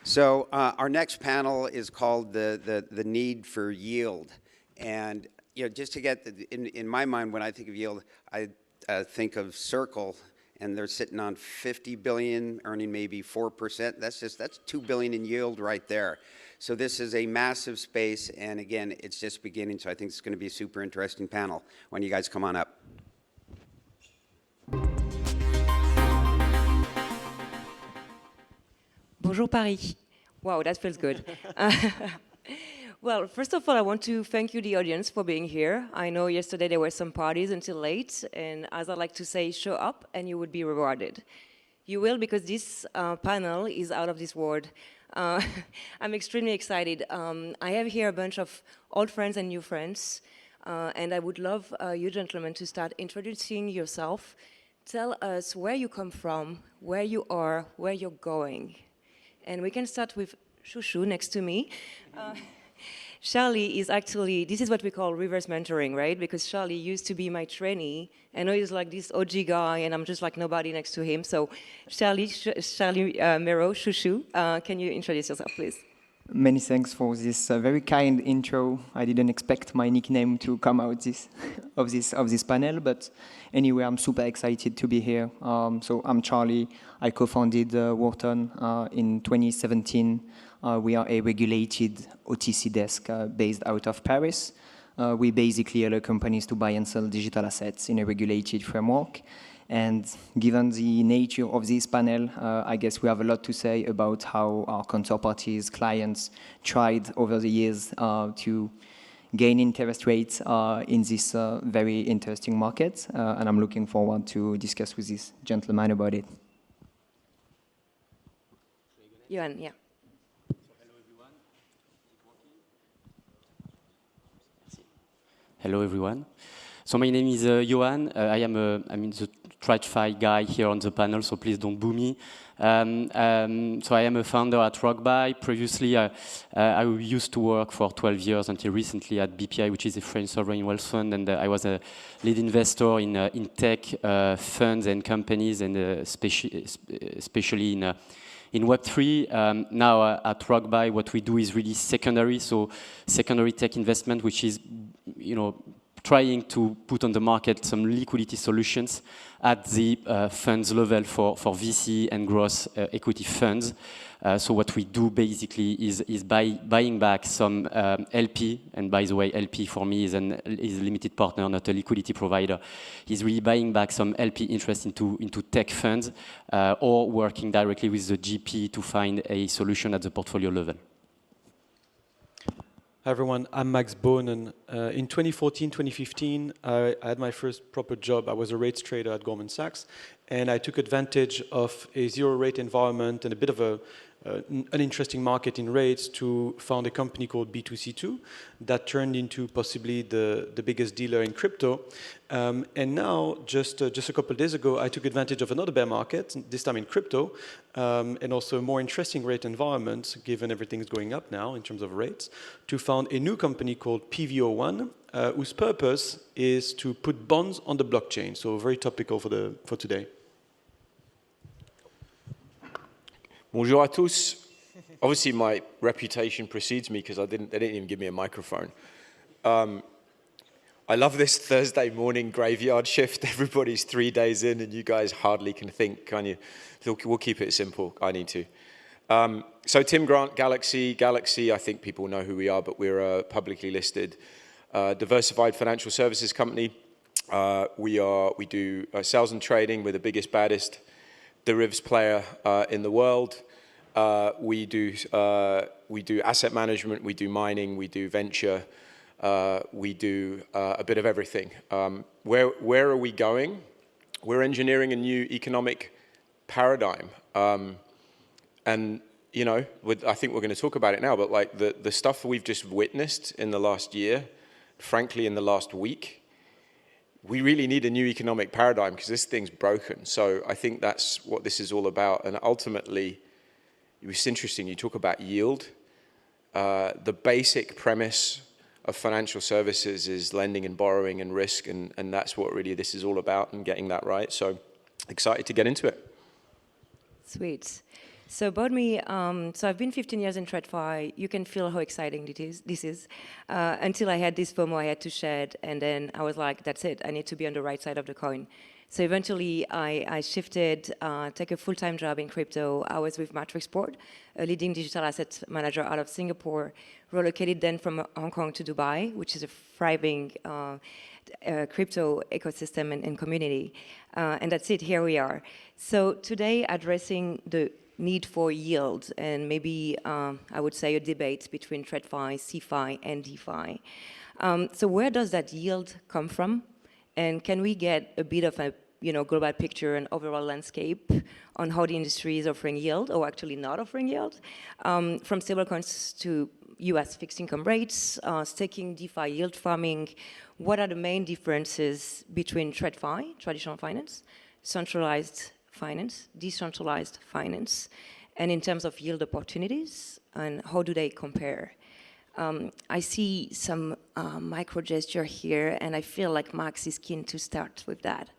So our next panel is called the need for yield. And just to get, in my mind, when I think of yield, I think of Circle, and they're sitting on 50 billion, earning maybe 4%. That's 2 billion in yield right there. So this is a massive space, and again, it's just beginning, so I think it's going to be a super interesting panel when you guys come on up. Bonjour Paris. Wow, that feels good. Well, first of all, I want to thank you, the audience, for being here. I know yesterday there were some parties until late, and as I like to say, show up and you will be rewarded. You will, because this panel is out of this world. I'm extremely excited. I have here a bunch of old friends and new friends, and I would love you gentlemen to start introducing yourself. Tell us where you come from, where you are, where you're going. And we can start with Chouchou next to me. Charlie is actually, this is what we call reverse mentoring, right? Because Charlie used to be my trainee, and now he's like this OG guy, and I'm just like nobody next to him. So Charlie Meraud, Chouchou, can you introduce yourself, please? Many thanks for this very kind intro. I didn't expect my nickname to come out of this panel, but anyway, I'm super excited to be here. So I'm Charlie. I co-founded Woorton in 2017. We are a regulated OTC desk based out of Paris. We basically allow companies to buy and sell digital assets in a regulated framework. And given the nature of this panel, I guess we have a lot to say about how our counterparties, clients, tried over the years to gain interest rates in this very interesting market. And I'm looking forward to discuss with this gentleman about it. Yoann, yeah. Hello, everyone. So my name is Yoann. I'm the TradFi guy here on the panel, so please don't boo me. So I am a founder at Rockby. Previously, I used to work for 12 years until recently at BPI, which is a French sovereign wealth fund, and I was a lead investor in tech funds and companies, and especially in Web3. Now at Rockby, what we do is really secondary, so secondary tech investment, which is, trying to put on the market some liquidity solutions at the funds level for VC and growth equity funds. So what we do basically is buying back some LP, and by the way, LP for me is a limited partner, not a liquidity provider. He's really buying back some LP interest into tech funds or working directly with the GP to find a solution at the portfolio level. Hi everyone, I'm Max Boonen. In 2014, 2015, I had my first proper job. I was a rates trader at Goldman Sachs, and I took advantage of a zero rate environment and a bit of an interesting market in rates to found a company called B2C2 that turned into possibly the biggest dealer in crypto. And now, just a couple of days ago, I took advantage of another bear market, this time in crypto, and also a more interesting rate environment, given everything's going up now in terms of rates, to found a new company called PVO1, whose purpose is to put bonds on the blockchain. So very topical for today. Bonjour à tous. Obviously, my reputation precedes me because they didn't even give me a microphone. I love this Thursday morning graveyard shift. Everybody's 3 days in, and you guys hardly can think, can you? We'll keep it simple. I need to. So Tim Grant, Galaxy. Galaxy, I think people know who we are, but we're a publicly listed, diversified financial services company. We do sales and trading. We're the biggest, baddest derivatives player in the world. We do asset management, we do mining, we do venture, we do a bit of everything. Where are we going? We're engineering a new economic paradigm. And, I think we're going to talk about it now, but like the stuff we've just witnessed in the last year, frankly, in the last week, we really need a new economic paradigm because this thing's broken. So I think that's what this is all about. And ultimately, it's interesting, you talk about yield. The basic premise of financial services is lending and borrowing and risk, and that's what really this is all about, and getting that right. So excited to get into it. Sweet. So about me, so I've been 15 years in TradFi. You can feel how exciting this is. Until I had this FOMO I had to shed, and then I was like, that's it, I need to be on the right side of the coin. So eventually I shifted, take a full-time job in crypto. I was with Matrixport, a leading digital asset manager out of Singapore, relocated then from Hong Kong to Dubai, which is a thriving crypto ecosystem and community. And that's it, here we are. So today addressing the need for yield and maybe I would say a debate between TradFi, CFi and DeFi. So where does that yield come from? And can we get a bit of a global picture and overall landscape on how the industry is offering yield or actually not offering yield? From stablecoins to US fixed income rates, staking, DeFi, yield farming, what are the main differences between TradFi, traditional finance, centralized finance, decentralized finance, and in terms of yield opportunities, and how do they compare? I see some micro gesture here, and I feel like Max is keen to start with that.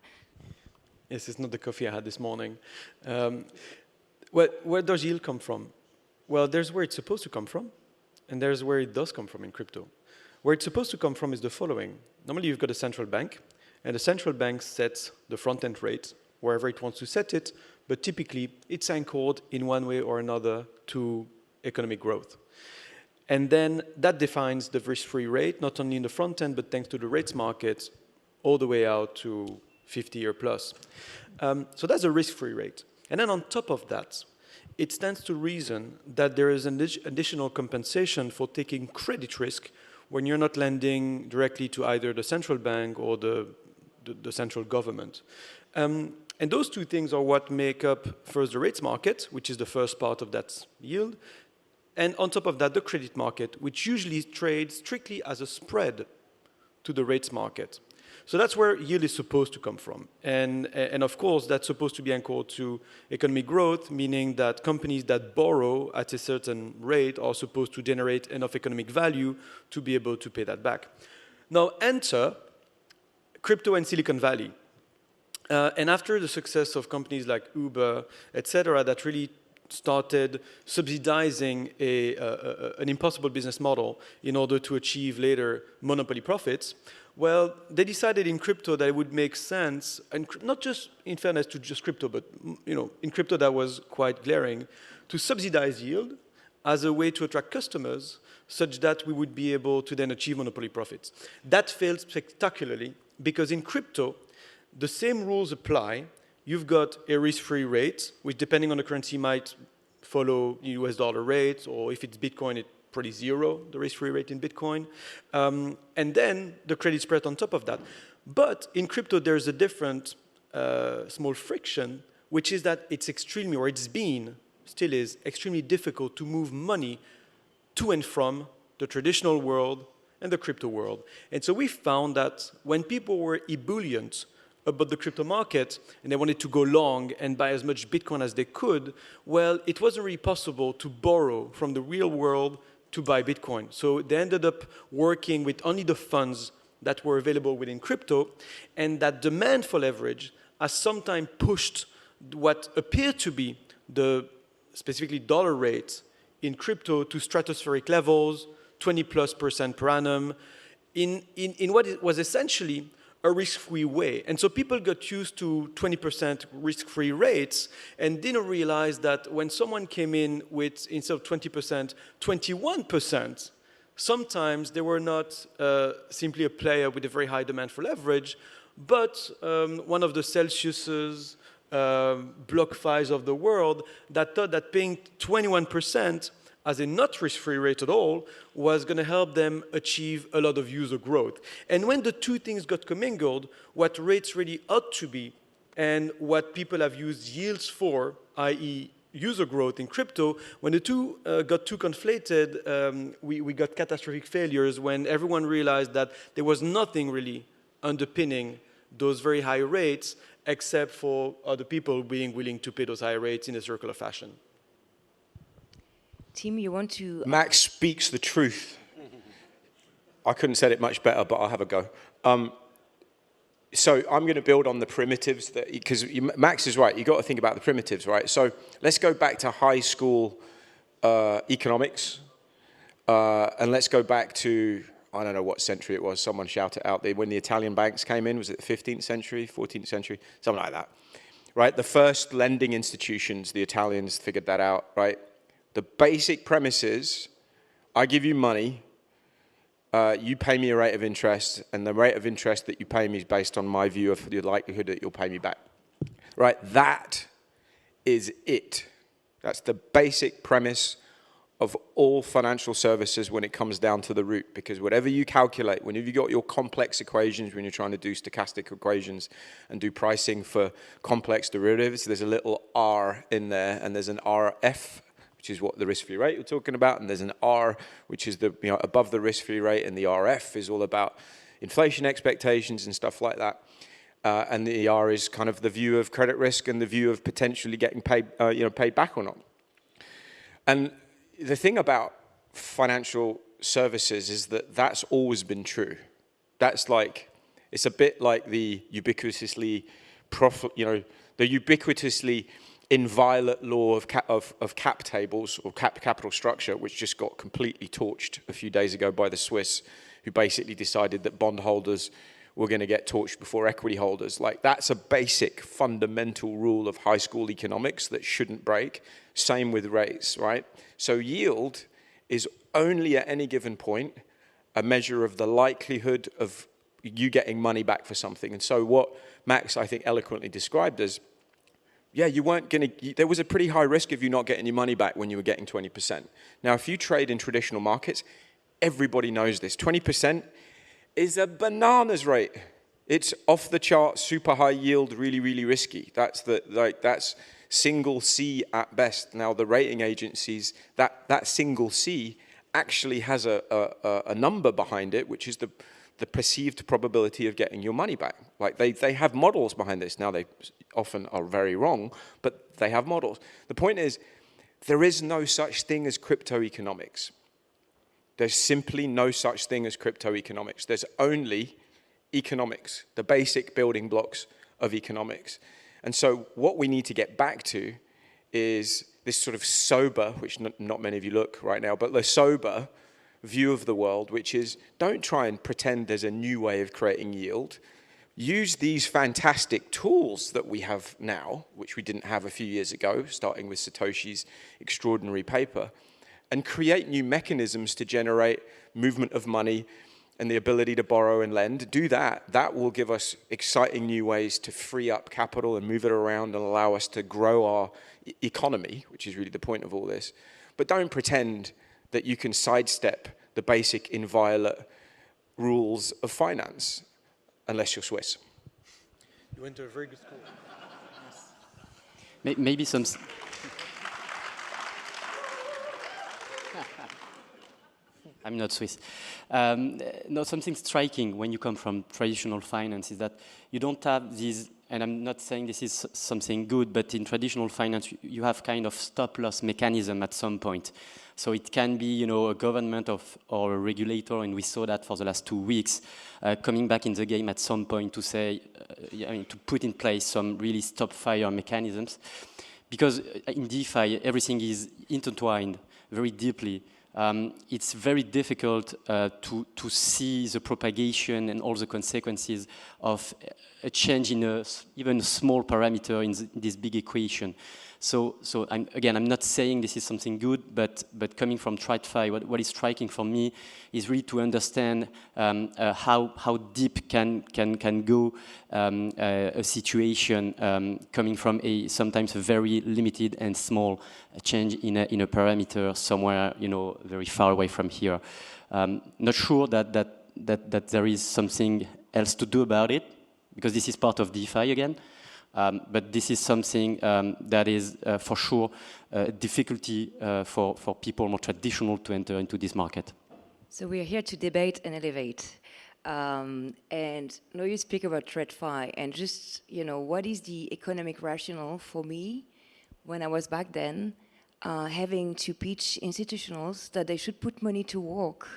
Yes, it's not the coffee I had this morning. Where does yield come from? Well, there's where it's supposed to come from, and there's where it does come from in crypto. Where it's supposed to come from is the following. Normally, you've got a central bank, and the central bank sets the front-end rate wherever it wants to set it, but typically, it's anchored in one way or another to economic growth. And then that defines the risk-free rate, not only in the front end, but thanks to the rates market, all the way out to 50-year plus. So that's a risk-free rate. And then on top of that, it stands to reason that there is an additional compensation for taking credit risk when you're not lending directly to either the central bank or the central government. And those two things are what make up first the rates market, which is the first part of that yield, and on top of that, the credit market, which usually trades strictly as a spread to the rates market. So that's where yield is supposed to come from. And of course, that's supposed to be anchored to economic growth, meaning that companies that borrow at a certain rate are supposed to generate enough economic value to be able to pay that back. Now enter crypto and Silicon Valley. And after the success of companies like Uber, et cetera, that really started subsidizing an impossible business model in order to achieve later monopoly profits, well, they decided in crypto that it would make sense, and not just in fairness to just crypto, but in crypto that was quite glaring, to subsidize yield as a way to attract customers such that we would be able to then achieve monopoly profits. That failed spectacularly because in crypto, the same rules apply. You've got a risk-free rate, which depending on the currency might follow US dollar rates, or if it's Bitcoin, it's probably zero, the risk-free rate in Bitcoin. And then the credit spread on top of that. But in crypto, there's a different small friction, which is that it's extremely, or it's been, still is, extremely difficult to move money to and from the traditional world and the crypto world. And so we found that when people were ebullient about the crypto market and they wanted to go long and buy as much Bitcoin as they could, well, it wasn't really possible to borrow from the real world to buy Bitcoin. So they ended up working with only the funds that were available within crypto, and that demand for leverage has sometimes pushed what appeared to be the specifically dollar rate in crypto to stratospheric levels, 20+% per annum, in what it was essentially a risk-free way. And so people got used to 20% risk-free rates and didn't realize that when someone came in with, instead of 20%, 21%, sometimes they were not simply a player with a very high demand for leverage, but one of the Celsiuses, BlockFis of the world that thought that paying 21% as a not risk-free rate at all was going to help them achieve a lot of user growth. And when the two things got commingled, what rates really ought to be and what people have used yields for, i.e. user growth in crypto, when the two got too conflated, we got catastrophic failures when everyone realized that there was nothing really underpinning those very high rates except for other people being willing to pay those high rates in a circular fashion. Tim, you want to... Max speaks the truth. I couldn't have said it much better, but I'll have a go. So I'm going to build on the primitives, because Max is right, you've got to think about the primitives, right? So let's go back to high school economics, and let's go back to, I don't know what century it was, someone shout it out there, when the Italian banks came in, was it the 15th century, 14th century, something like that, right? The first lending institutions, the Italians figured that out, right? The basic premise is, I give you money, you pay me a rate of interest, and the rate of interest that you pay me is based on my view of the likelihood that you'll pay me back. Right? That is it. That's the basic premise of all financial services when it comes down to the root, because whatever you calculate, whenever you got your complex equations, when you're trying to do stochastic equations and do pricing for complex derivatives, there's a little R in there, and there's an RF, which is what the risk-free rate we're talking about, and there's an R, which is the above the risk-free rate, and the RF is all about inflation expectations and stuff like that. And the R is kind of the view of credit risk and the view of potentially getting paid, paid back or not. And the thing about financial services is that that's always been true. That's like, it's a bit like the ubiquitously inviolate law of cap tables or capital structure, which just got completely torched a few days ago by the Swiss, who basically decided that bondholders were going to get torched before equity holders. Like, that's a basic fundamental rule of high school economics that shouldn't break. Same with rates, right? So yield is only at any given point a measure of the likelihood of you getting money back for something. And so what Max, I think, eloquently described as, yeah, you weren't going to, there was a pretty high risk of you not getting your money back when you were getting 20%. Now, if you trade in traditional markets, everybody knows this. 20% is a bananas rate. It's off the chart, super high yield, really, really risky. That's that's single C at best. Now, the rating agencies, that single C actually has a number behind it, which is the perceived probability of getting your money back. Like, they have models behind this. Now, they often are very wrong, but they have models. The point is, there is no such thing as crypto economics. There's simply no such thing as crypto economics. There's only economics, the basic building blocks of economics. And so what we need to get back to is this sort of sober, which not many of you look right now, but the sober view of the world, which is, don't try and pretend there's a new way of creating yield. Use these fantastic tools that we have now, which we didn't have a few years ago, starting with Satoshi's extraordinary paper, and create new mechanisms to generate movement of money and the ability to borrow and lend. Do that. That will give us exciting new ways to free up capital and move it around and allow us to grow our economy, which is really the point of all this. But don't pretend that you can sidestep the basic inviolate rules of finance, unless you're Swiss. You went to a very good school. Maybe some... I'm not Swiss. No, something striking when you come from traditional finance is that you don't have these, and I'm not saying this is something good, but in traditional finance, you have kind of stop-loss mechanism at some point. So it can be, a government or a regulator, and we saw that for the last 2 weeks, coming back in the game at some point to say, to put in place some really stop-fire mechanisms. Because in DeFi, everything is intertwined very deeply. It's very difficult to see the propagation and all the consequences of a change in even a small parameter in this big equation. So I'm not saying this is something good, but coming from TradFi, what is striking for me is really to understand how deep can go a situation coming from sometimes a very limited and small change in a parameter somewhere very far away from here. Not sure that there is something else to do about it, because this is part of DeFi again. But this is something that is for sure a difficulty for people more traditional to enter into this market. So we are here to debate and elevate. And now you speak about TradFi, and just, what is the economic rationale for me when I was back then having to pitch institutionals that they should put money to work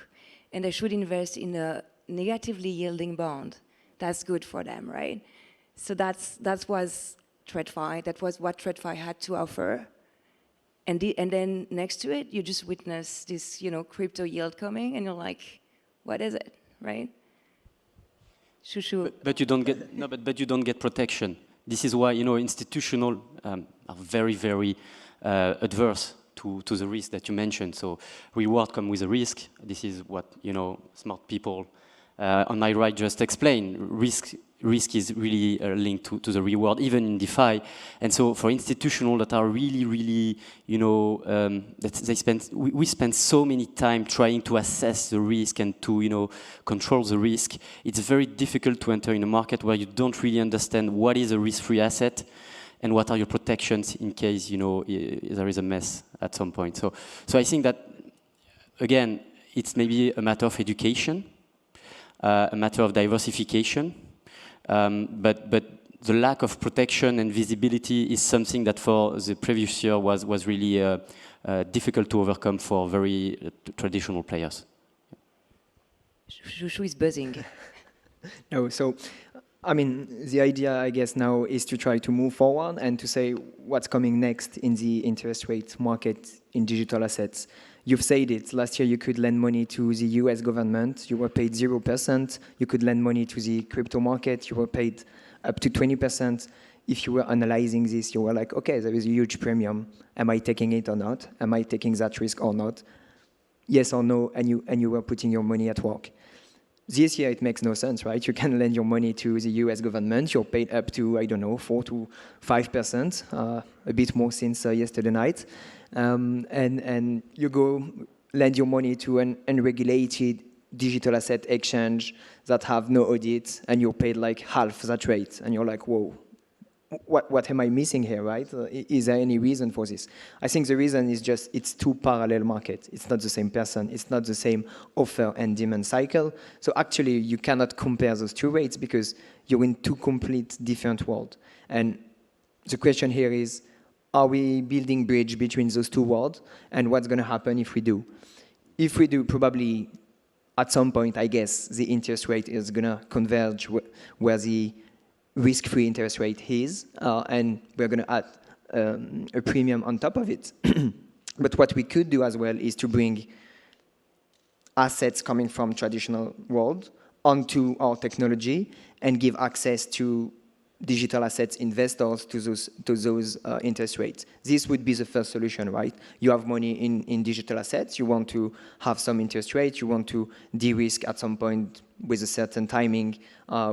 and they should invest in a negatively yielding bond. that's good for them, right? So that was TradFi. That was what TradFi had to offer. And then next to it, you just witness this, crypto yield coming, and you're like, what is it, right? Shushu. But you don't get but you don't get protection. This is why institutional are very very adverse to the risk that you mentioned. So reward come with a risk. This is what smart people on my right just explained. Risk is really linked to the reward, even in DeFi. And so for institutional that are really, really, that we spend so many time trying to assess the risk and to, control the risk. It's very difficult to enter in a market where you don't really understand what is a risk-free asset and what are your protections in case, there is a mess at some point. So I think that, again, it's maybe a matter of education, a matter of diversification. But the lack of protection and visibility is something that for the previous year was really difficult to overcome for very traditional players. Shushu is buzzing. No, so I mean, the idea, I guess, now is to try to move forward and to say what's coming next in the interest rate market in digital assets. You've said it. Last year, you could lend money to the US government. You were paid 0%. You could lend money to the crypto market. You were paid up to 20%. If you were analyzing this, you were like, okay, there is a huge premium. Am I taking it or not? Am I taking that risk or not? Yes or no, and you were putting your money at work. This year, it makes no sense, right? You can lend your money to the US government. You're paid up to, 4 to 5%, a bit more since yesterday night. And you go lend your money to an unregulated digital asset exchange that have no audit, and you're paid like half that rate. And you're like, whoa, what am I missing here, right? Is there any reason for this? I think the reason is just it's two parallel markets. It's not the same person. It's not the same offer and demand cycle. So actually, you cannot compare those two rates because you're in two complete different worlds. And the question here is, are we building bridge between those two worlds? And what's going to happen if we do? If we do, probably at some point, I guess, the interest rate is going to converge where the risk-free interest rate is, and we're going to add a premium on top of it. But what we could do as well is to bring assets coming from traditional world onto our technology and give access to digital assets investors to those interest rates. This would be the first solution, right? You have money in digital assets. You want to have some interest rate. You want to de-risk at some point with a certain timing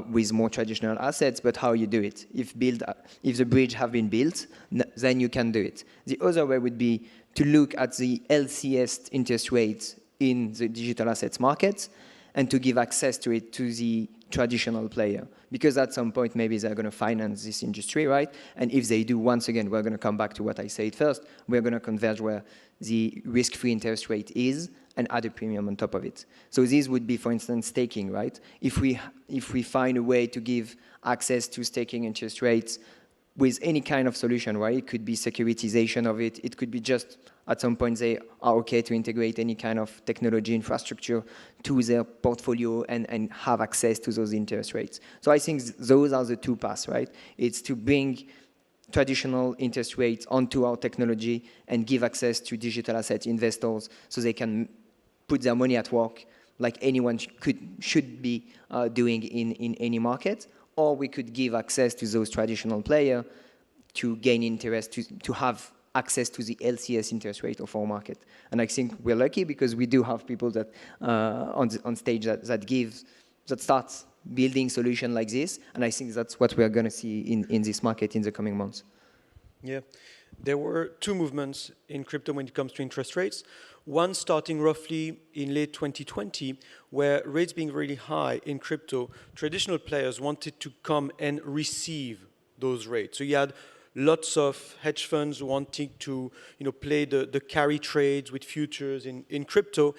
with more traditional assets. But how you do it? If the bridge have been built, then you can do it. The other way would be to look at the LCS interest rates in the digital assets market and to give access to it to the traditional player. Because at some point, maybe they're going to finance this industry, right? And if they do, once again, we're going to come back to what I said first. We're going to converge where the risk-free interest rate is and add a premium on top of it. So this would be, for instance, staking, right? If we find a way to give access to staking interest rates with any kind of solution, right? It could be securitization of it. It could be just at some point they are okay to integrate any kind of technology infrastructure to their portfolio and have access to those interest rates. So I think those are the two paths, right? It's to bring traditional interest rates onto our technology and give access to digital asset investors so they can put their money at work like anyone should be doing in any market. Or we could give access to those traditional players to gain interest, to have access to the LCS interest rate of our market. And I think we're lucky because we do have people that on stage that starts building solution like this. And I think that's what we're going to see in this market in the coming months. Yeah, there were two movements in crypto when it comes to interest rates. One starting roughly in late 2020, where rates being really high in crypto, traditional players wanted to come and receive those rates. So you had lots of hedge funds wanting to play the carry trades with futures in crypto,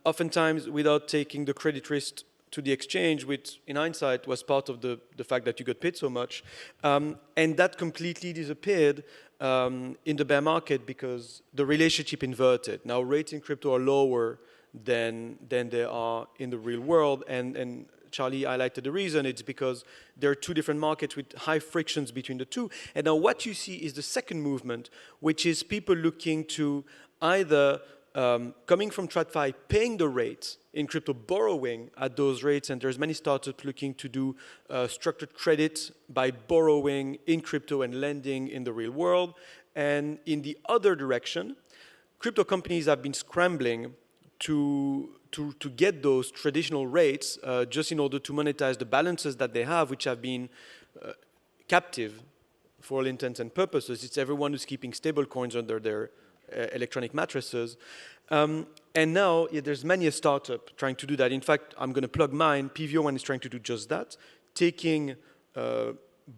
oftentimes without taking the credit risk to the exchange, which in hindsight was part of the fact that you got paid so much. And that completely disappeared in the bear market because the relationship inverted. Now rates in crypto are lower than they are in the real world, and Charlie highlighted the reason. It's because there are two different markets with high frictions between the two. And now what you see is the second movement, which is people looking to either coming from TradFi, paying the rates in crypto, borrowing at those rates, and there's many startups looking to do structured credit by borrowing in crypto and lending in the real world. And in the other direction, crypto companies have been scrambling to get those traditional rates just in order to monetize the balances that they have, which have been captive for all intents and purposes. It's everyone who's keeping stable coins under their electronic mattresses. And now there's many a startup trying to do that. In fact, I'm going to plug mine. PVO1 is trying to do just that, taking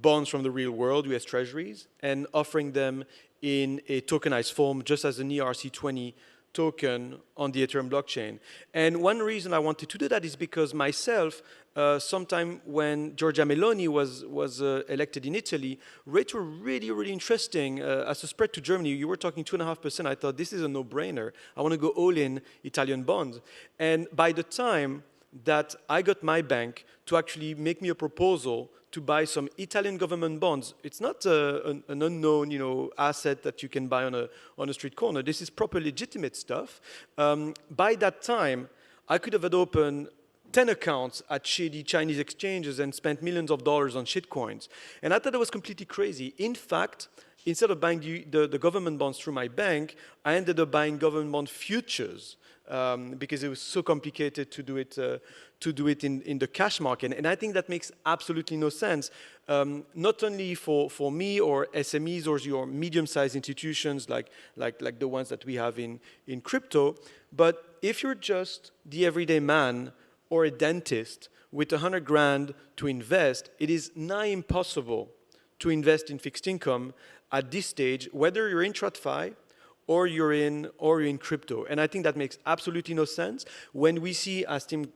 bonds from the real world, US Treasuries, and offering them in a tokenized form, just as an ERC20 token on the Ethereum blockchain. And one reason I wanted to do that is because myself, sometime when Giorgia Meloni was elected in Italy, rates were really, really interesting. As a spread to Germany, you were talking 2.5%. I thought, this is a no-brainer. I want to go all in Italian bonds. And by the time that I got my bank to actually make me a proposal to buy some Italian government bonds, it's not an unknown, asset that you can buy on a street corner. This is proper legitimate stuff. By that time, I could have opened 10 accounts at shady Chinese exchanges and spent millions of dollars on shitcoins. And I thought that was completely crazy. In fact, instead of buying the government bonds through my bank, I ended up buying government bond futures because it was so complicated to do it in the cash market. And I think that makes absolutely no sense, not only for me or SMEs or your medium-sized institutions like the ones that we have in crypto, but if you're just the everyday man or a dentist with 100 grand to invest, it is nigh impossible to invest in fixed income at this stage, whether you're in TradFi or you're in crypto. And I think that makes absolutely no sense when we see, as Tim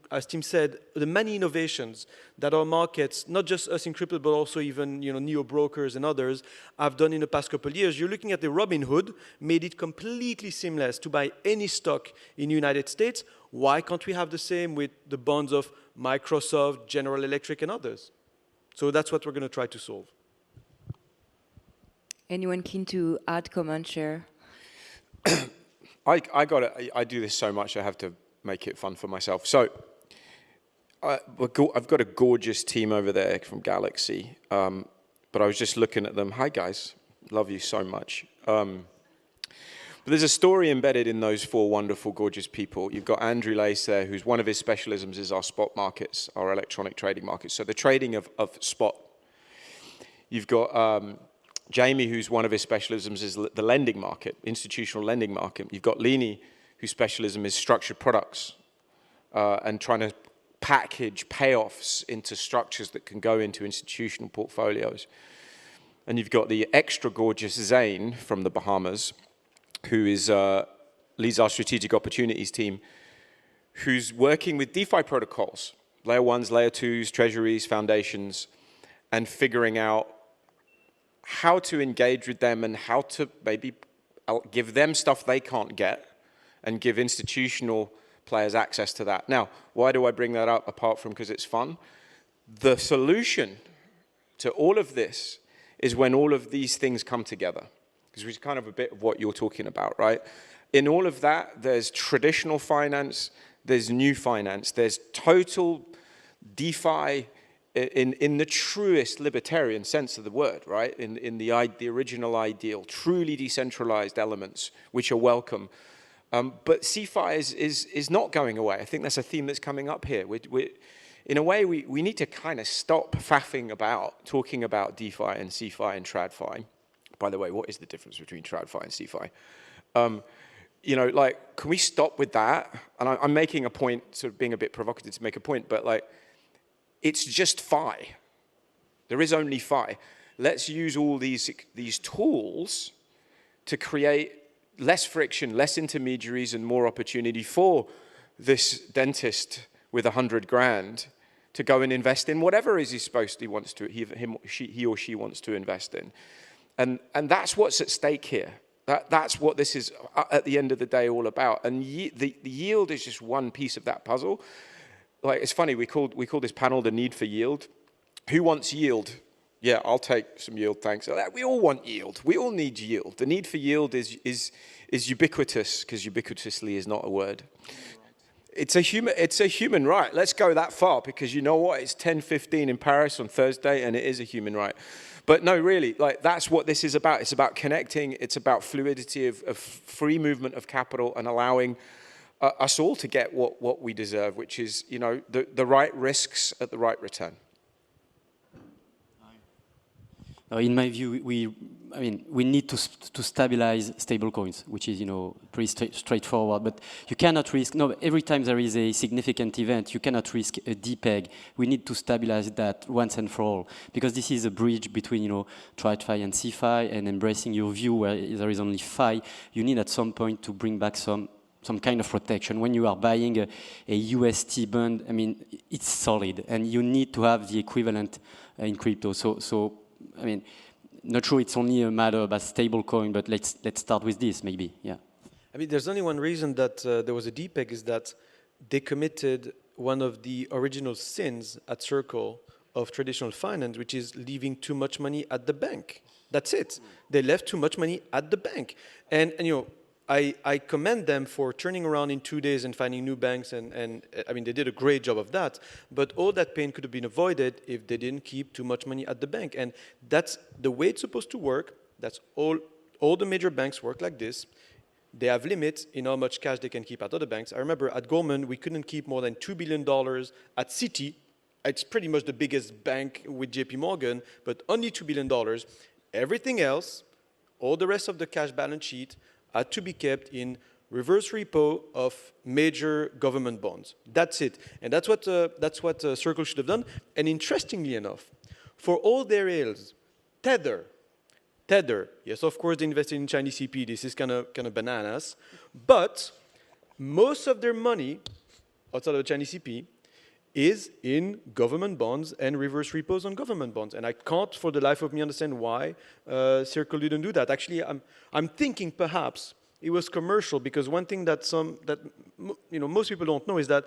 said, the many innovations that our markets, not just us in crypto, but also even neo-brokers and others, have done in the past couple of years. You're looking at the Robinhood, made it completely seamless to buy any stock in the United States. Why can't we have the same with the bonds of Microsoft, General Electric, and others? So that's what we're going to try to solve. Anyone keen to add, comment, share? I do this so much, I have to make it fun for myself. So I've got a gorgeous team over there from Galaxy, but I was just looking at them. Hi, guys. Love you so much. But there's a story embedded in those four wonderful, gorgeous people. You've got Andrew Lace there, who's one of his specialisms is our spot markets, our electronic trading markets. So the trading of spot. You've got Jamie, who's one of his specialisms is the lending market, institutional lending market. You've got Lini, whose specialism is structured products and trying to package payoffs into structures that can go into institutional portfolios. And you've got the extra gorgeous Zane from the Bahamas, who is leads our strategic opportunities team, who's working with DeFi protocols, layer ones, layer twos, treasuries, foundations, and figuring out how to engage with them and how to maybe give them stuff they can't get and give institutional players access to that. Now, why do I bring that up apart from because it's fun? The solution to all of this is when all of these things come together, because it's kind of a bit of what you're talking about, right? In all of that, there's traditional finance, there's new finance, there's total DeFi in the truest libertarian sense of the word, right? In the original ideal, truly decentralized elements, which are welcome. But CeFi is not going away. I think that's a theme that's coming up here. In a way, we need to kind of stop faffing about talking about DeFi and CeFi and TradFi. By the way, what is the difference between TradFi and CeFi? Can we stop with that? And I'm making a point, sort of being a bit provocative to make a point, but it's just Fi. There is only Fi. Let's use all these tools to create less friction, less intermediaries, and more opportunity for this dentist with 100 grand to go and invest in whatever he or she wants to invest in. And that's what's at stake here. That's what this is at the end of the day all about. And the yield is just one piece of that puzzle. like, it's funny, we call this panel the need for yield. Who wants yield? Yeah, I'll take some yield, thanks. We all want yield. We all need yield. The need for yield is ubiquitous, because ubiquitously is not a word. It's a human right. Let's go that far, because you know what? It's 10:15 in Paris on Thursday, and it is a human right. But no, really, like, that's what this is about. It's about connecting. It's about fluidity of free movement of capital and allowing us all to get what we deserve, which is, you know, the right risks at the right return. In my view, we need to stabilize stable coins, which is, you know, pretty straightforward. But you cannot risk. No, every time there is a significant event, you cannot risk a DPEG. We need to stabilize that once and for all, because this is a bridge between, you know, TradFi and CFI, and embracing your view where there is only FI. You need at some point to bring back some kind of protection. When you are buying a UST bond, I mean, it's solid, and you need to have the equivalent in crypto. So. I mean, not sure it's only a matter about stable coin, but let's start with this, maybe, yeah. I mean, there's only one reason that there was a DPEG, is that they committed one of the original sins at Circle of traditional finance, which is leaving too much money at the bank. That's it. They left too much money at the bank. And you know, I commend them for turning around in 2 days and finding new banks, and I mean, they did a great job of that, but all that pain could have been avoided if they didn't keep too much money at the bank. And that's the way it's supposed to work. That's all the major banks work like this. They have limits in how much cash they can keep at other banks. I remember at Goldman, we couldn't keep more than $2 billion at Citi. It's pretty much the biggest bank with JP Morgan, but only $2 billion. Everything else, all the rest of the cash balance sheet, had to be kept in reverse repo of major government bonds. That's it. And that's what Circle should have done. And interestingly enough, for all their ills, Tether, yes, of course, they invested in Chinese CP. This is kind of bananas. But most of their money outside of the Chinese CP is in government bonds and reverse repos on government bonds. And I can't for the life of me understand why Circle didn't do that. Actually, I'm thinking perhaps it was commercial, because one thing that most people don't know is that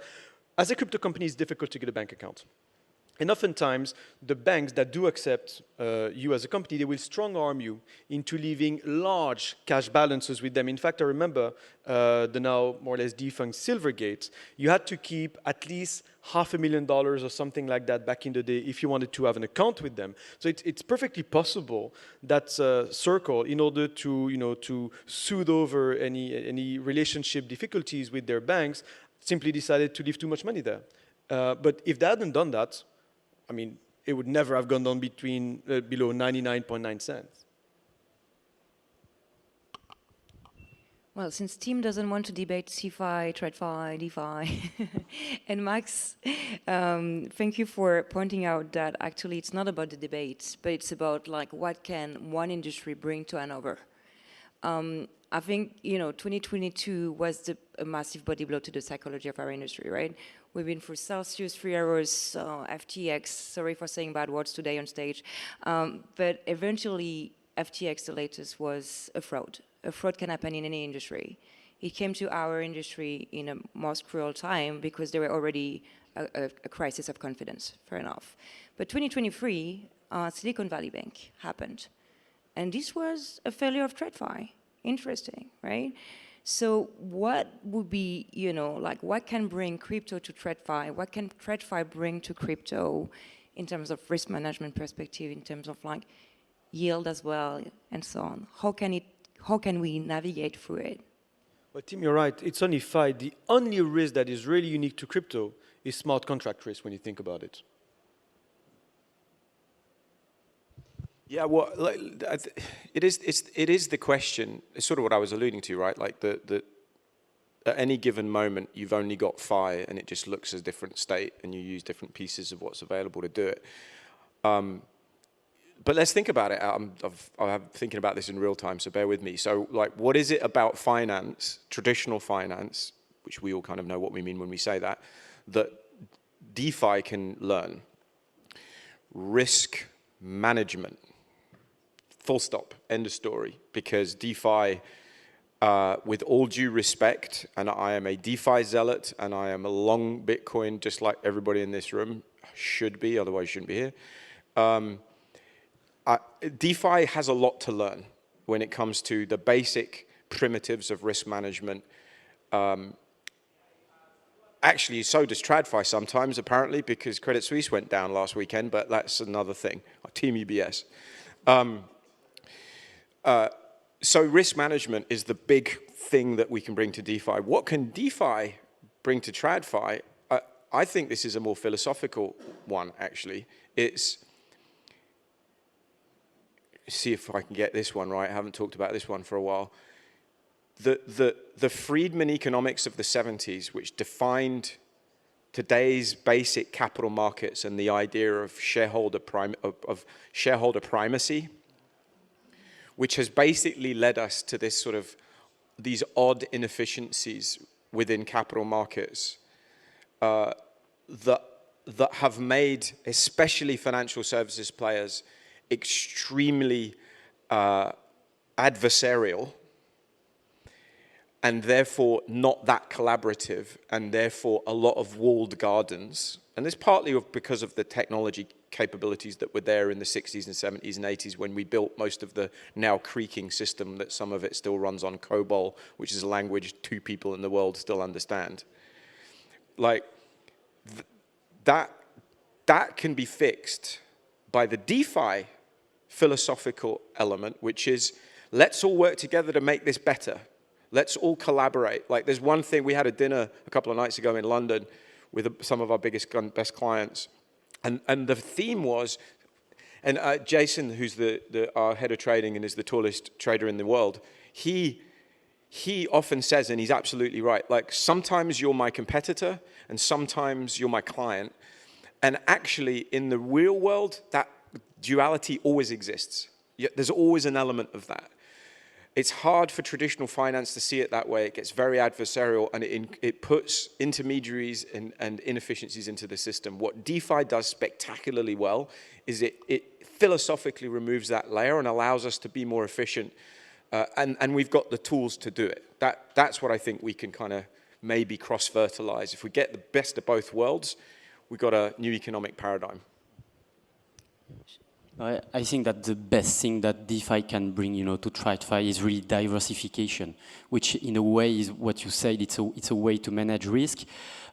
as a crypto company, it's difficult to get a bank account. And oftentimes, the banks that do accept you as a company, they will strong-arm you into leaving large cash balances with them. In fact, I remember the now more or less defunct Silvergate. You had to keep at least $500,000 or something like that back in the day if you wanted to have an account with them. So it's perfectly possible that Circle, in order to soothe over any relationship difficulties with their banks, simply decided to leave too much money there. But if they hadn't done that, I mean, it would never have gone down below 99.9 cents. Well, since Tim doesn't want to debate CFI, TradFi, DeFi, and Max, thank you for pointing out that actually it's not about the debate, but it's about like what can one industry bring to another. I think 2022 was a massive body blow to the psychology of our industry, right? We've been through Celsius, 3 hours, FTX. Sorry for saying bad words today on stage, but eventually FTX, the latest, was a fraud. A fraud can happen in any industry. It came to our industry in a most cruel time because there were already a crisis of confidence. Fair enough. But 2023, Silicon Valley Bank happened, and this was a failure of TradFi. Interesting, right? So what would be, what can bring crypto to TradFi? What can TradFi bring to crypto in terms of risk management perspective, in terms of like yield as well, and so on? How can we navigate through it? Well, Tim, you're right. It's only FI. The only risk that is really unique to crypto is smart contract risk when you think about it. Yeah, well, it is the question. It's sort of what I was alluding to, right? Like at any given moment, you've only got FI, and it just looks as a different state, and you use different pieces of what's available to do it. But let's think about it. I'm thinking about this in real time, so bear with me. So, like, what is it about finance, traditional finance, which we all kind of know what we mean when we say that DeFi can learn? Risk management. Full stop, end of story, because DeFi with all due respect, and I am a DeFi zealot, and I am a long Bitcoin, just like everybody in this room should be, otherwise you shouldn't be here. DeFi has a lot to learn when it comes to the basic primitives of risk management. Actually, so does TradFi sometimes, apparently, because Credit Suisse went down last weekend, but that's another thing. Team UBS. So risk management is the big thing that we can bring to DeFi. What can DeFi bring to TradFi? I think this is a more philosophical one, actually. It's, see if I can get this one right. I haven't talked about this one for a while. The Friedman economics of the 70s, which defined today's basic capital markets and the idea of shareholder primacy, which has basically led us to this sort of these odd inefficiencies within capital markets that have made especially financial services players extremely adversarial, and therefore not that collaborative, and therefore a lot of walled gardens. And this partly because of the technology capabilities that were there in the 60s and 70s and 80s when we built most of the now creaking system, that some of it still runs on Caujolle, which is a language 2 people in the world still understand. Like, that can be fixed by the DeFi philosophical element, which is, let's all work together to make this better. Let's all collaborate. Like, there's one thing, we had a dinner a couple of nights ago in London with some of our best clients. And the theme was, and Jason, who's our head of trading and is the tallest trader in the world, he often says, and he's absolutely right, like, sometimes you're my competitor and sometimes you're my client. And actually, in the real world, that duality always exists. There's always an element of that. It's hard for traditional finance to see it that way. It gets very adversarial, and it puts intermediaries and inefficiencies into the system. What DeFi does spectacularly well is it philosophically removes that layer and allows us to be more efficient, and we've got the tools to do it. That's what I think we can kind of maybe cross-fertilize. If we get the best of both worlds, we've got a new economic paradigm. I think that the best thing that DeFi can bring, to TradFi is really diversification, which in a way is what you said. It's a way to manage risk.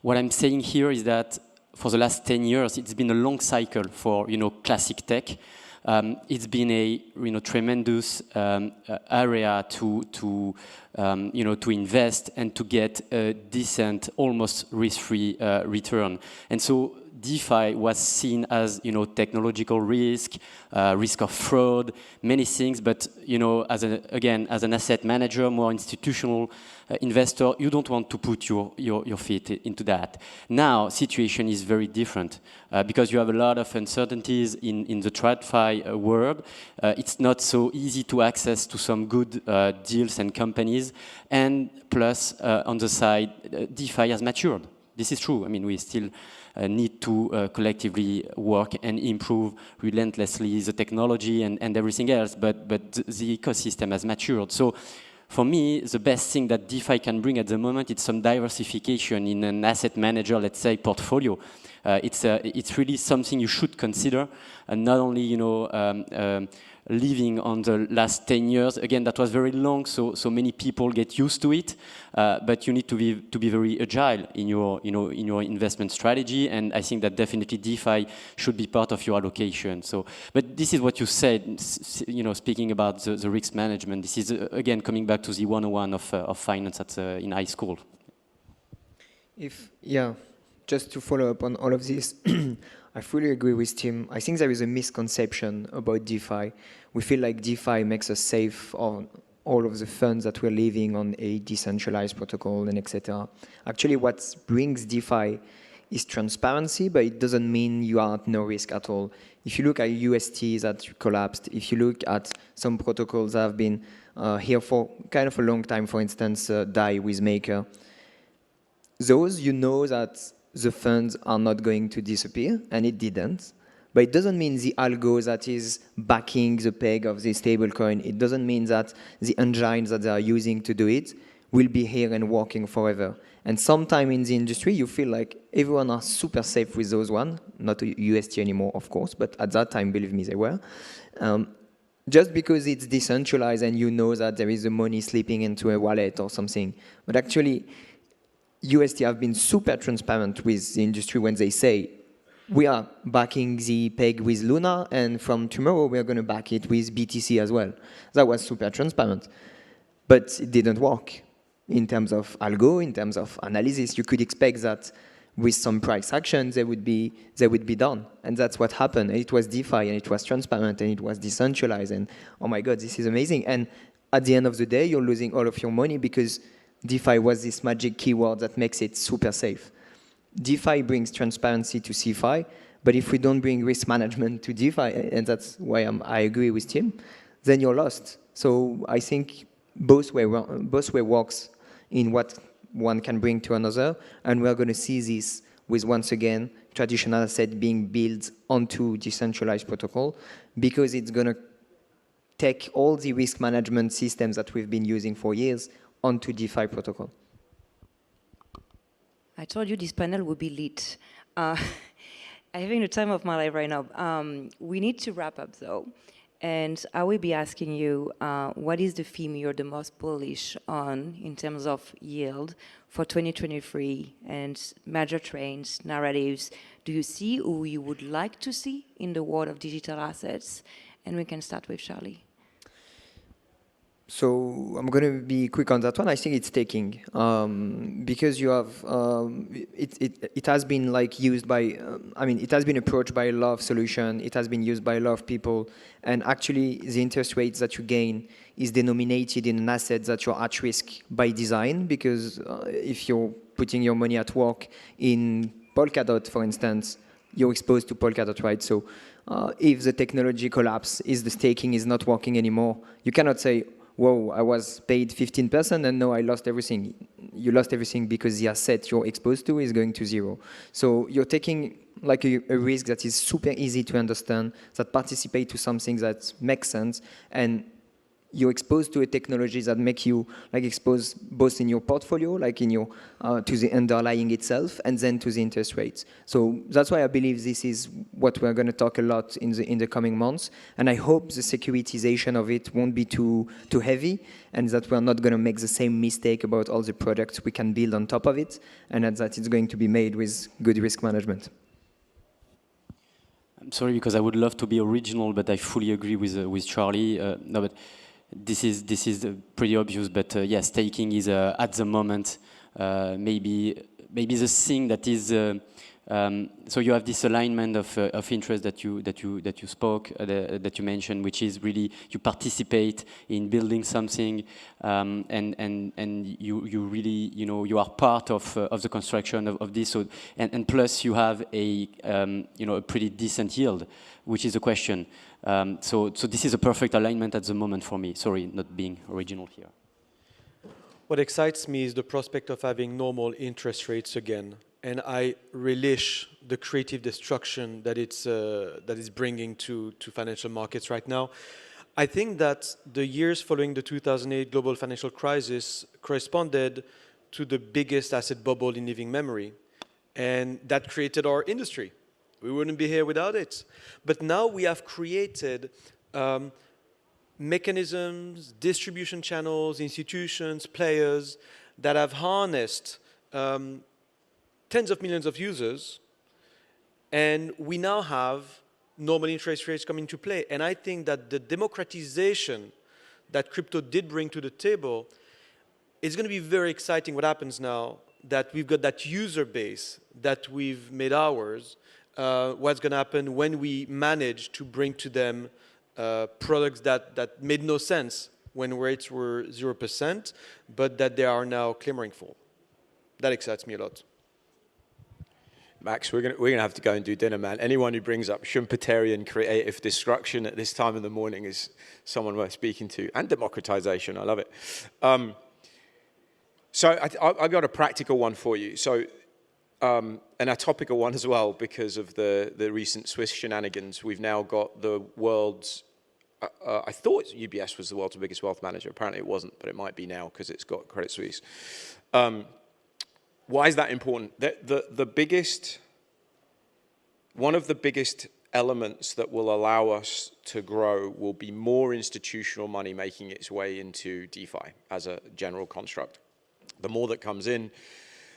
What I'm saying here is that for the last 10 years, it's been a long cycle for classic tech. It's been a tremendous area to invest and to get a decent, almost risk-free return. And so DeFi was seen as technological risk, risk of fraud, many things. But as an asset manager, more institutional investor, you don't want to put your feet into that. Now, situation is very different because you have a lot of uncertainties in the TradFi world. It's not so easy to access to some good deals and companies. And plus, on the side, DeFi has matured. This is true. I mean, we still need to collectively work and improve relentlessly the technology and everything else, but the ecosystem has matured. So for me, the best thing that DeFi can bring at the moment is some diversification in an asset manager, let's say, portfolio. It's really something you should consider, and not only living on the last 10 years. Again, that was very long, so many people get used to it. But you need to be very agile in your investment strategy, and I think that definitely DeFi should be part of your allocation. So, but this is what you said. Speaking about the risk management, this is again coming back to the 101 of finance in high school. Just to follow up on all of this, I fully agree with Tim. I think there is a misconception about DeFi. We feel like DeFi makes us safe on all of the funds that we're leaving on a decentralized protocol and etc. Actually, what brings DeFi is transparency, but it doesn't mean you are at no risk at all. If you look at UST that collapsed, if you look at some protocols that have been here for kind of a long time, for instance, DAI with Maker, those that the funds are not going to disappear, and it didn't. But it doesn't mean the algo that is backing the peg of this stablecoin, it doesn't mean that the engines that they are using to do it will be here and working forever. And sometime in the industry, you feel like everyone are super safe with those one, not UST anymore, of course, but at that time, believe me, they were. Just because it's decentralized and you know that there is the money slipping into a wallet or something. But actually, UST have been super transparent with the industry when they say, we are backing the peg with Luna, and from tomorrow, we're going to back it with BTC as well. That was super transparent. But it didn't work. In terms of algo, in terms of analysis, you could expect that with some price action, they would be done. And that's what happened. And it was DeFi, and it was transparent, and it was decentralized. And oh my God, this is amazing. And at the end of the day, you're losing all of your money because DeFi was this magic keyword that makes it super safe. DeFi brings transparency to CeFi, but if we don't bring risk management to DeFi, and that's why I agree with Tim, then you're lost. So I think both way works in what one can bring to another, and we're going to see this with, once again, traditional asset being built onto decentralized protocol, because it's going to take all the risk management systems that we've been using for years onto DeFi protocol. I told you this panel would be lit. I'm having the time of my life right now. We need to wrap up though. And I will be asking you, what is the theme you're the most bullish on in terms of yield for 2023 and major trends, narratives? Do you see who you would like to see in the world of digital assets? And we can start with Charlie. So I'm going to be quick on that one. I think it's taking because you have it has been like used by it has been approached by a lot of solutions. It has been used by a lot of people, and actually the interest rates that you gain is denominated in an asset that you're at risk by design, because if you're putting your money at work in Polkadot, for instance, you're exposed to Polkadot, right? So if the technology collapse, is the staking is not working anymore, you cannot say, whoa, I was paid 15% and now I lost everything. You lost everything because the asset you're exposed to is going to zero. So you're taking like a risk that is super easy to understand, that participate to something that makes sense, and you're exposed to a technology that make you like exposed both in your portfolio, like in your to the underlying itself, and then to the interest rates. So that's why I believe this is what we're going to talk a lot in the coming months. And I hope the securitization of it won't be too heavy, and that we're not going to make the same mistake about all the products we can build on top of it, and that it's going to be made with good risk management. I'm sorry, because I would love to be original, but I fully agree with Charlie. No, but this is pretty obvious. But yes, staking is at the moment maybe the thing that is. So you have this alignment of interest that you spoke that you mentioned, which is really you participate in building something, and you really you are part of the construction of this. So and plus you have a a pretty decent yield, which is a question. So this is a perfect alignment at the moment for me. Sorry, not being original here. What excites me is the prospect of having normal interest rates again. And I relish the creative destruction that is bringing to financial markets right now. I think that the years following the 2008 global financial crisis corresponded to the biggest asset bubble in living memory. And that created our industry. We wouldn't be here without it. But now we have created mechanisms, distribution channels, institutions, players that have harnessed tens of millions of users, and we now have normal interest rates coming into play. And I think that the democratization that crypto did bring to the table is going to be very exciting what happens now that we've got that user base that we've made ours. What's going to happen when we manage to bring to them products that made no sense when rates were 0%, but that they are now clamoring for. That excites me a lot. Max, we're gonna have to go and do dinner, man. Anyone who brings up Schumpeterian creative destruction at this time of the morning is someone worth speaking to. And democratization, I love it. So I got a practical one for you. So and a topical one as well because of the recent Swiss shenanigans. We've now got the world's, I thought UBS was the world's biggest wealth manager. Apparently it wasn't, but it might be now because it's got Credit Suisse. Why is that important? One of the biggest elements that will allow us to grow will be more institutional money making its way into DeFi as a general construct. The more that comes in,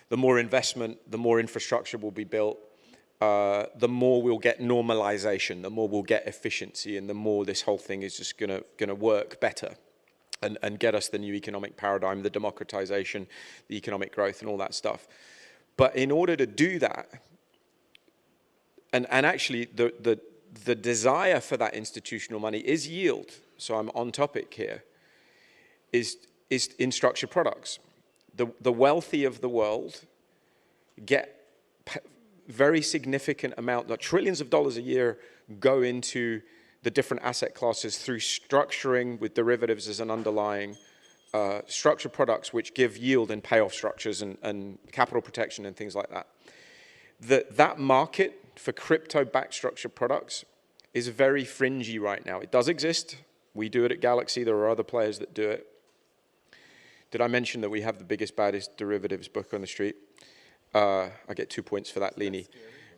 the more investment, the more infrastructure will be built, the more we'll get normalization, the more we'll get efficiency, and the more this whole thing is just gonna work better and get us the new economic paradigm, the democratization, the economic growth, and all that stuff. But in order to do that, and actually the desire for that institutional money is yield, so I'm on topic here, is in structured products. The wealthy of the world get very significant amount, like trillions of dollars a year go into the different asset classes through structuring with derivatives as an underlying structured products which give yield and payoff structures and capital protection and things like that. That market for crypto-backed structured products is very fringy right now. It does exist. We do it at Galaxy. There are other players that do it. Did I mention that we have the biggest, baddest derivatives book on the street? I get 2 points for that, Leanie.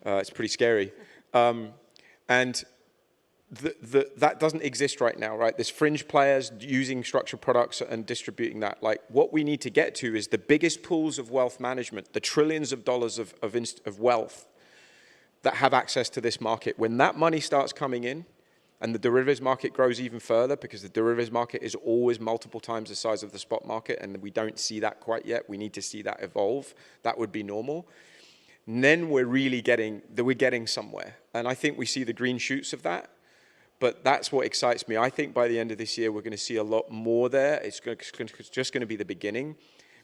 It's pretty scary. And that doesn't exist right now, right? There's fringe players using structured products and distributing that. Like, what we need to get to is the biggest pools of wealth management, the trillions of dollars of wealth that have access to this market. When that money starts coming in and the derivatives market grows even further, because the derivatives market is always multiple times the size of the spot market, and we don't see that quite yet. We need to see that evolve. That would be normal. And then we're really getting somewhere. And I think we see the green shoots of that. But that's what excites me. I think by the end of this year, we're going to see a lot more there. It's just going to be the beginning.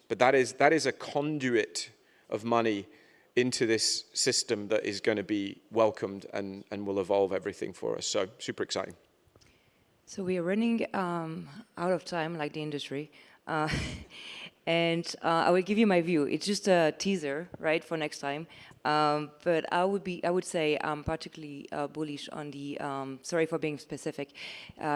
But that is a conduit of money into this system that is going to be welcomed and will evolve everything for us. So super exciting. So we are running out of time, like the industry. And I will give you my view. It's just a teaser, right, for next time. But I would say I'm particularly bullish on the, sorry for being specific,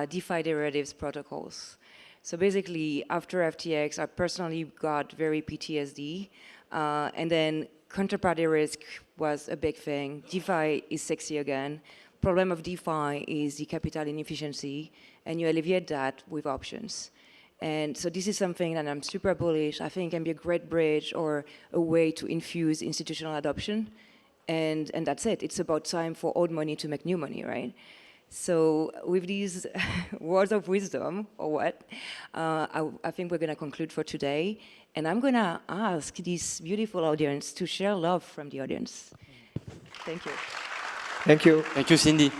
DeFi derivatives protocols. So basically, after FTX, I personally got very PTSD. And then counterparty risk was a big thing. DeFi is sexy again. Problem of DeFi is the capital inefficiency, and you alleviate that with options. And so this is something that I'm super bullish. I think can be a great bridge or a way to infuse institutional adoption. And that's it. It's about time for old money to make new money, right? So with these words of wisdom, or what, I think we're going to conclude for today. And I'm going to ask this beautiful audience to share love from the audience. Thank you. Thank you. Thank you, Cindy.